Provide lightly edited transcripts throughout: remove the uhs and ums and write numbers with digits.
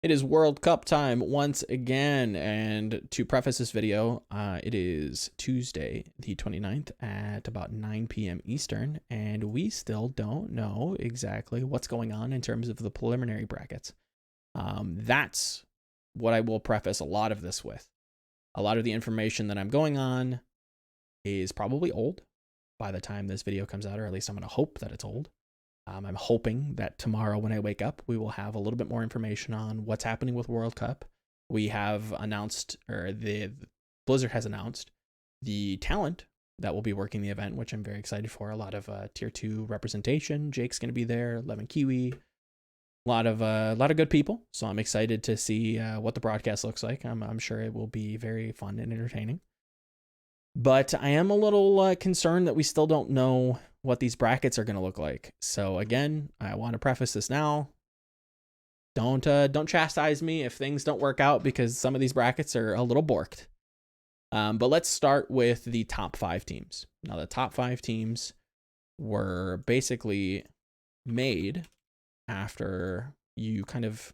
It is World Cup time once again, and to preface this video, it is Tuesday the 29th at about 9 p.m. Eastern, and we still don't know exactly what's going on in terms of the preliminary brackets. That's what I will preface a lot of this with. A lot of the information that I'm going on is probably old by the time this video comes out, or at least I'm going to hope that it's old. I'm hoping that tomorrow when I wake up, we will have a little bit more information on what's happening with World Cup. We have announced, or the Blizzard has announced, the talent that will be working the event, which I'm very excited for. A lot of tier 2 representation. Jake's going to be there, Lemon Kiwi, a lot of good people. So I'm excited to see what the broadcast looks like. I'm sure it will be very fun and entertaining. But I am a little concerned that we still don't know what these brackets are going to look like. So again, I want to preface this now. Don't chastise me if things don't work out, because some of these brackets are a little borked. But let's start with the top 5 teams. Now, the top 5 teams were basically made after you kind of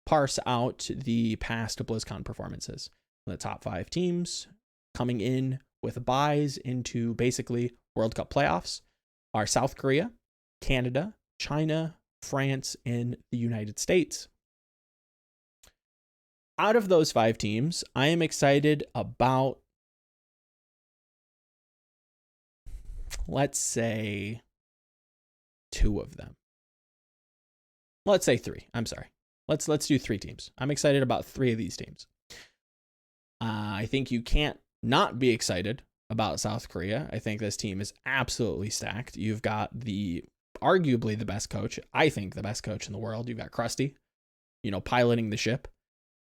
parse out the past BlizzCon performances. The top 5 teams coming in with buys into basically World Cup playoffs are South Korea, Canada, China, France, and the United States. Out of those 5 teams, I am excited about, let's say, 2 of them. Let's say 3. I'm sorry. Let's do 3 teams. I'm excited about 3 of these teams. I think you can't not be excited about South Korea. I think this team is absolutely stacked. You've got arguably the best coach. I think the best coach in the world. You've got Krusty, piloting the ship.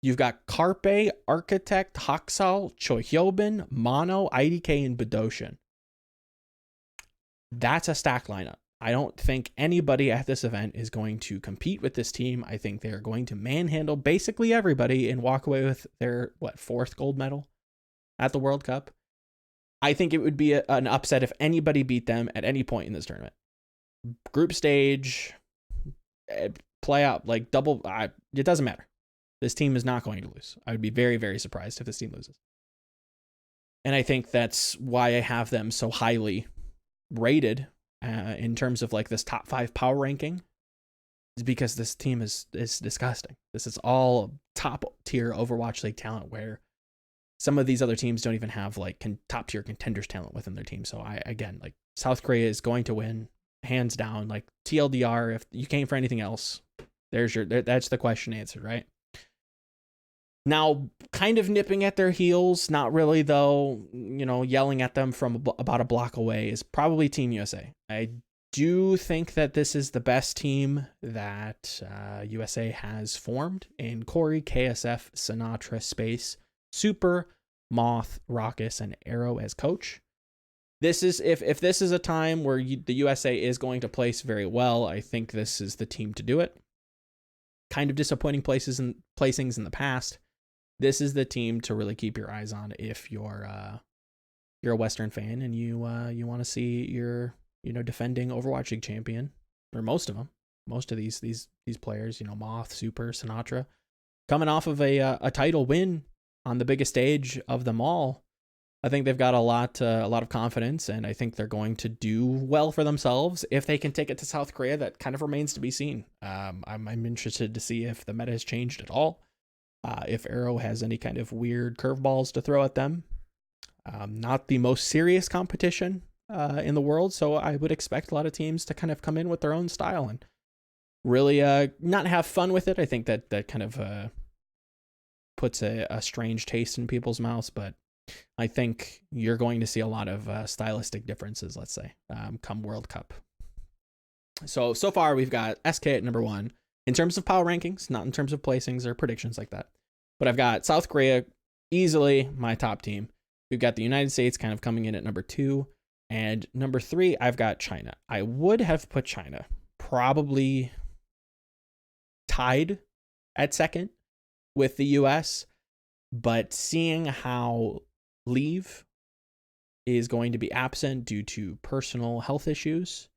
You've got Carpe, Architect, Haksal, Choi Hyobin, Mono, IDK, and Bedoshin. That's a stacked lineup. I don't think anybody at this event is going to compete with this team. I think they're going to manhandle basically everybody and walk away with their, 4th gold medal at the World Cup. I think it would be an upset if anybody beat them at any point in this tournament. Group stage, playoff, double, it doesn't matter. This team is not going to lose. I would be very, very surprised if this team loses. And I think that's why I have them so highly rated in terms of this top 5 power ranking, is because this team is disgusting. This is all top tier Overwatch League talent, where some of these other teams don't even have top tier contenders talent within their team. So South Korea is going to win hands down. TLDR, if you came for anything else, that's the question answered, right? Now, kind of nipping at their heels, not really though, yelling at them from about a block away, is probably Team USA. I do think that this is the best team that USA has formed in Corey, KSF, Sinatra, Space, Super, Moth, Raucus, and Arrow as coach. This is if this is a time where the USA is going to place very well, I think this is the team to do it. Kind of disappointing placings in the past. This is the team to really keep your eyes on if you're a Western fan and you want to see your defending Overwatch League champion, or most of them, most of these players, Moth, Super, Sinatra, coming off of a title win on the biggest stage of them all. I think they've got a lot of confidence, and I think they're going to do well for themselves. If they can take it to South Korea, that kind of remains to be seen. I'm interested to see if the meta has changed at all. If Arrow has any kind of weird curveballs to throw at them. Not the most serious competition in the world, so I would expect a lot of teams to kind of come in with their own style and really not have fun with it. I think that kind of puts a strange taste in people's mouths, but I think you're going to see a lot of stylistic differences, let's say, come World Cup. So far we've got SK at number 1 in terms of power rankings, not in terms of placings or predictions like that. But I've got South Korea, easily my top team. We've got the United States kind of coming in at number 2. And number 3, I've got China. I would have put China probably tied at 2nd with the US, but seeing how Leave is going to be absent due to personal health issues,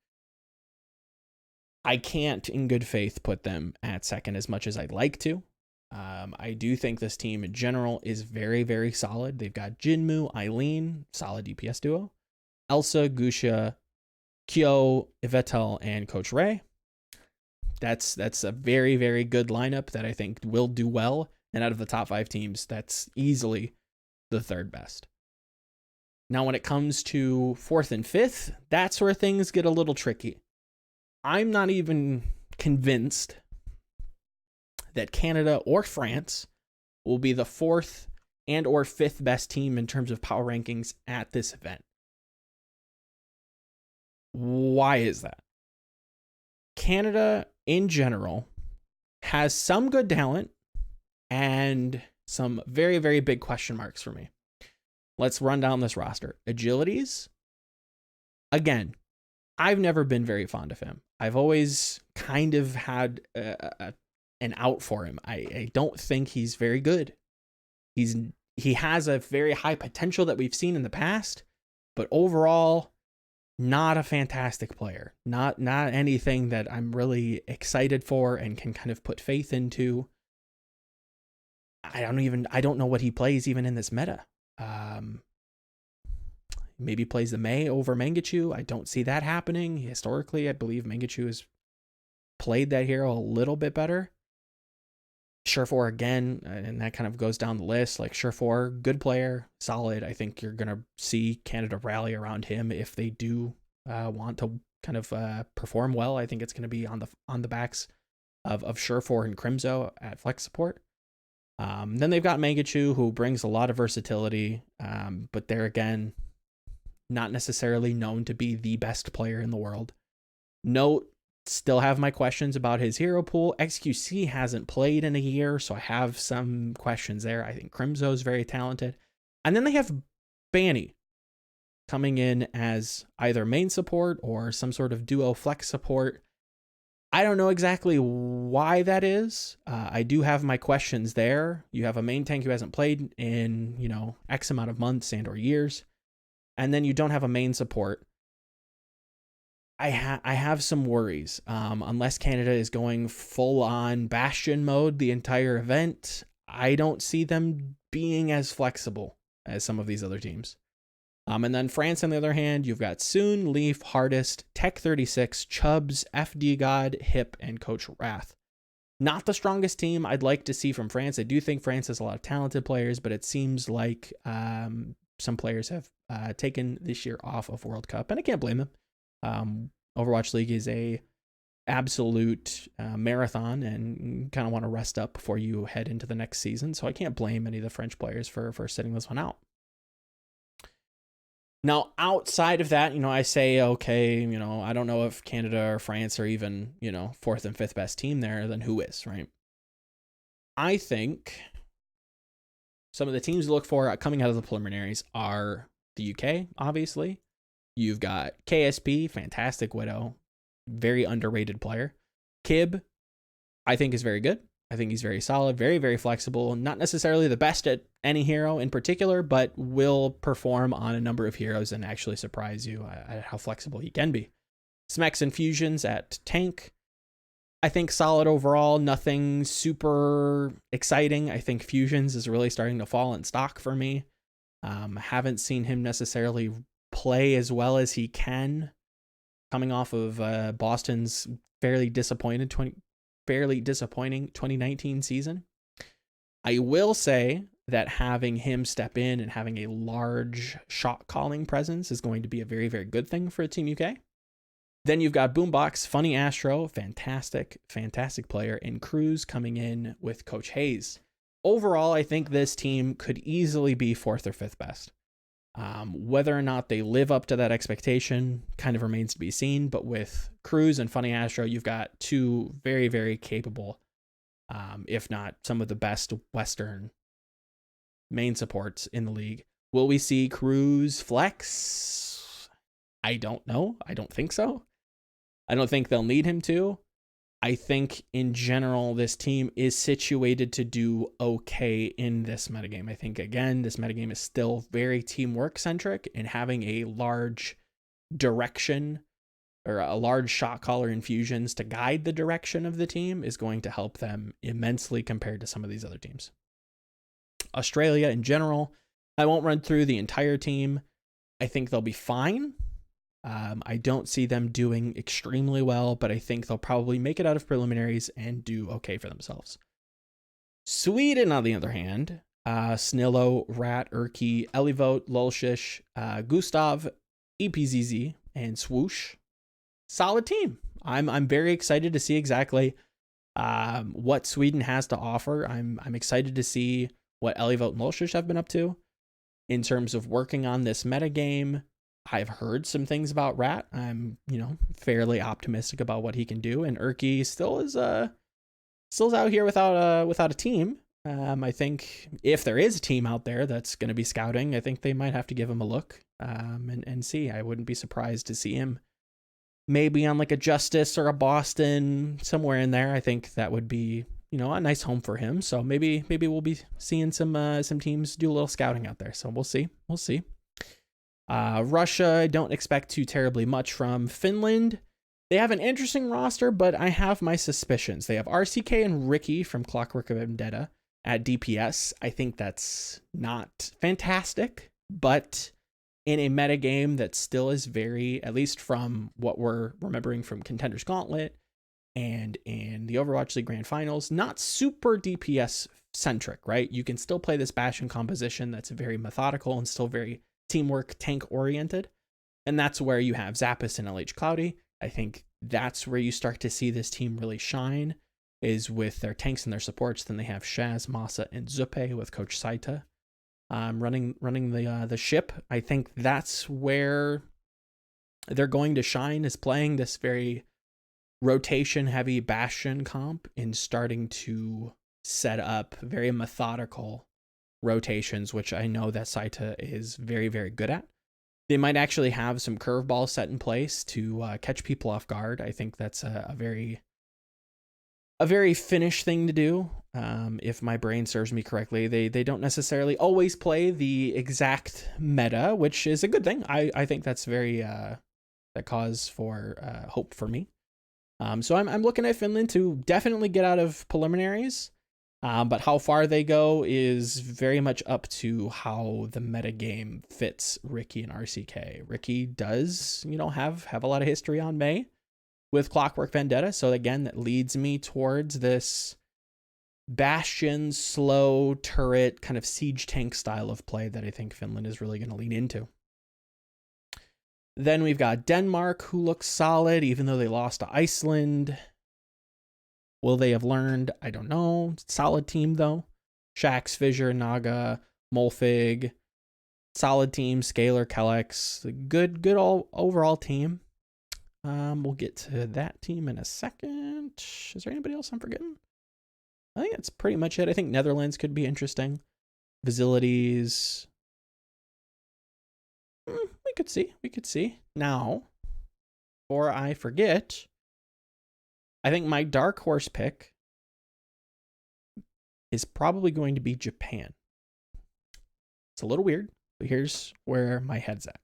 I can't in good faith put them at 2nd as much as I'd like to. I do think this team in general is very, very solid. They've got Jinmu, Eileen, solid DPS duo, Elsa, Gusha, Kyo, Yvetel, and Coach Ray. That's a very, very good lineup that I think will do well. And out of the top 5 teams, that's easily the third best. Now, when it comes to 4th and 5th, that's where things get a little tricky. I'm not even convinced that Canada or France will be the 4th and or 5th best team in terms of power rankings at this event. Why is that? Canada in general has some good talent and some very, very big question marks for me. Let's run down this roster. Agilities. Again, I've never been very fond of him. I've always kind of had an out for him. I don't think he's very good. He has a very high potential that we've seen in the past, but overall, not a fantastic player. Not anything that I'm really excited for and can kind of put faith into. I don't know what he plays even in this meta. Maybe plays the Mei over Mangachu. I don't see that happening. Historically, I believe Mangachu has played that hero a little bit better. Surefour again, and that kind of goes down the list. Like Surefour, good player, solid. I think you're gonna see Canada rally around him if they do want to kind of perform well. I think it's gonna be on the backs of Surefour and Crimzo at flex support. Then they've got Mangachu, who brings a lot of versatility, but they're again not necessarily known to be the best player in the world. Note, still have my questions about his hero pool. XQC hasn't played in a year, so I have some questions there. I think Crimzo is very talented. And then they have Banny coming in as either main support or some sort of duo flex support. I don't know exactly why that is. I do have my questions there. You have a main tank who hasn't played in, X amount of months and or years. And then you don't have a main support. I have some worries. Unless Canada is going full on Bastion mode the entire event, I don't see them being as flexible as some of these other teams. And then France, on the other hand, you've got Soon, Leaf, Hardest, Tech36, Chubbs, FD God, Hip, and Coach Wrath. Not the strongest team I'd like to see from France. I do think France has a lot of talented players, but it seems like some players have taken this year off of World Cup, and I can't blame them. Overwatch League is a absolute marathon, and kind of want to rest up before you head into the next season. So I can't blame any of the French players for sitting this one out. Now, outside of that, I say, okay, I don't know if Canada or France are even, 4th and 5th best team there, then who is, right? I think some of the teams to look for coming out of the preliminaries are the UK, obviously. You've got KSP, fantastic Widow, very underrated player. Kib, I think is very good. I think he's very solid, very, very flexible. Not necessarily the best at any hero in particular, but will perform on a number of heroes and actually surprise you at how flexible he can be. Smex and Fusions at tank. I think solid overall, nothing super exciting. I think Fusions is really starting to fall in stock for me. Haven't seen him necessarily play as well as he can, coming off of Boston's fairly disappointing 2019 season. I will say that having him step in and having a large shot calling presence is going to be a very, very good thing for Team UK. Then you've got Boombox, Funny Astro, fantastic player, and Cruz coming in with Coach Hayes. Overall, I think this team could easily be 4th or 5th best. Whether or not they live up to that expectation kind of remains to be seen, but with Cruz and Funny Astro, you've got two very, very capable, if not some of the best Western main supports in the league. Will we see Cruz flex? I don't know. I don't think so. I don't think they'll need him to. I think in general, this team is situated to do okay in this metagame. I think, again, this metagame is still very teamwork centric, and having a large direction or a large shot caller infusions to guide the direction of the team is going to help them immensely compared to some of these other teams. Australia in general, I won't run through the entire team. I think they'll be fine. I don't see them doing extremely well, but I think they'll probably make it out of preliminaries and do okay for themselves. Sweden, on the other hand, Snillo, Rat, Urki, Elivote, Lolshish, Gustav, EPZZ, and Swoosh. Solid team. I'm very excited to see exactly what Sweden has to offer. I'm excited to see what Elivote and Lolshish have been up to in terms of working on this meta game. I've heard some things about Rat. I'm, fairly optimistic about what he can do, and Urki still is out here without a team. I think if there is a team out there that's going to be scouting, I think they might have to give him a look and see. I wouldn't be surprised to see him maybe on like a Justice or a Boston, somewhere in there. I think that would be, a nice home for him. So maybe we'll be seeing some teams do a little scouting out there. So we'll see. Russia, I don't expect too terribly much from. Finland, they have an interesting roster, but I have my suspicions. They have RCK and Ricky from Clockwork Vendetta at DPS. I think that's not fantastic, but in a meta game that still is very, at least from what we're remembering from Contenders Gauntlet and in the Overwatch League Grand Finals, not super DPS centric, right? You can still play this Bastion composition that's very methodical and still very teamwork tank oriented. And that's where you have Zappos and LH Cloudy. I think that's where you start to see this team really shine, is with their tanks and their supports. Then they have Shaz, Masa, and Zupe with Coach Saita running the ship. I think that's where they're going to shine, is playing this very rotation heavy Bastion comp and starting to set up very methodical rotations, which I know that Saita is very, very good at. They might actually have some curveballs set in place to catch people off guard. I think that's a very Finnish thing to do. If my brain serves me correctly, they don't necessarily always play the exact meta, which is a good thing. I think that's very that cause for hope for me. So I'm looking at Finland to definitely get out of preliminaries. But how far they go is very much up to how the meta game fits Ricky and RCK. Ricky does, have a lot of history on May with Clockwork Vendetta. So again, that leads me towards this Bastion, slow turret, kind of siege tank style of play that I think Finland is really going to lean into. Then we've got Denmark, who looks solid, even though they lost to Iceland. Will they have learned? I don't know. Solid team, though. Shax, Fissure, Naga, Molfig. Solid team. Scalar, Kellex. Good all overall team. We'll get to that team in a second. Is there anybody else I'm forgetting? I think that's pretty much it. I think Netherlands could be interesting. Facilities. We could see. Now, before I forget, I think my dark horse pick is probably going to be Japan. It's a little weird, but here's where my head's at.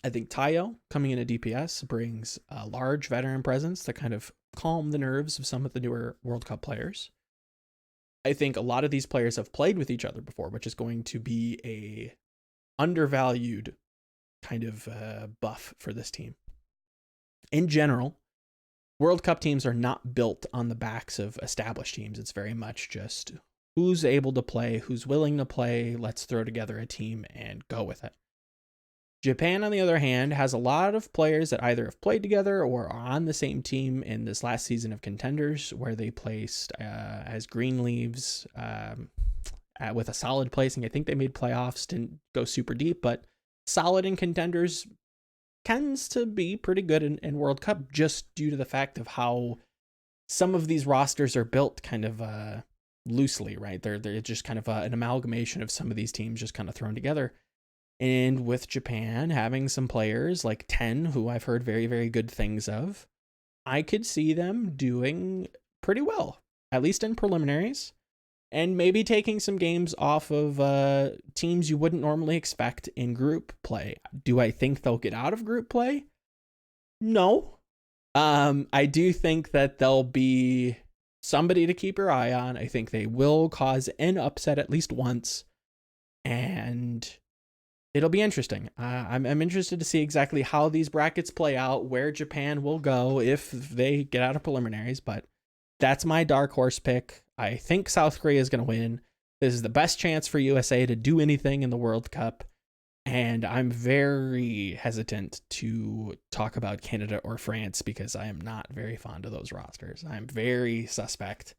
I think Tayo, coming into DPS, brings a large veteran presence to kind of calm the nerves of some of the newer World Cup players. I think a lot of these players have played with each other before, which is going to be a undervalued kind of buff for this team. In general, World Cup teams are not built on the backs of established teams. It's very much just who's able to play, who's willing to play. Let's throw together a team and go with it. Japan, on the other hand, has a lot of players that either have played together or are on the same team in this last season of Contenders, where they placed as Greenleaves with a solid placing. I think they made playoffs, didn't go super deep, but solid in Contenders. Tends to be pretty good in World Cup, just due to the fact of how some of these rosters are built kind of loosely, right? They're just kind of an amalgamation of some of these teams just kind of thrown together. And with Japan having some players like 10, who I've heard very, very good things of, I could see them doing pretty well, at least in preliminaries, and maybe taking some games off of teams you wouldn't normally expect in group play. Do I think they'll get out of group play? No. I do think that there'll be somebody to keep your eye on. I think they will cause an upset at least once, and it'll be interesting. I'm interested to see exactly how these brackets play out, where Japan will go if they get out of preliminaries, but that's my dark horse pick. I think South Korea is going to win. This is the best chance for USA to do anything in the World Cup. And I'm very hesitant to talk about Canada or France because I am not very fond of those rosters. I'm very suspect.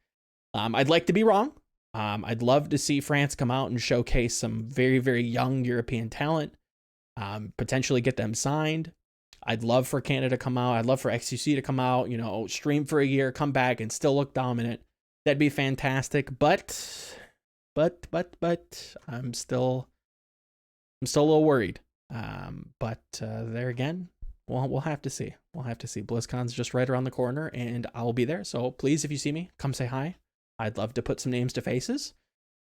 I'd like to be wrong. I'd love to see France come out and showcase some very, very young European talent, potentially get them signed. I'd love for Canada to come out. I'd love for XUC to come out, stream for a year, come back and still look dominant. That'd be fantastic. But I'm still a little worried. But there again, we'll have to see. We'll have to see. BlizzCon's just right around the corner, and I'll be there. So please, if you see me, come say hi. I'd love to put some names to faces.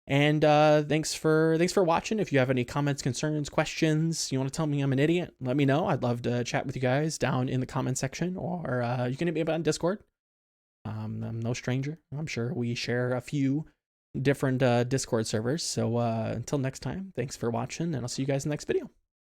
And thanks for watching. If you have any comments, concerns, questions, you want to tell me I'm an idiot, let me know. I'd love to chat with you guys down in the comment section, or you can hit me up on Discord. I'm no stranger. I'm sure we share a few different Discord servers. So until next time, thanks for watching, and I'll see you guys in the next video.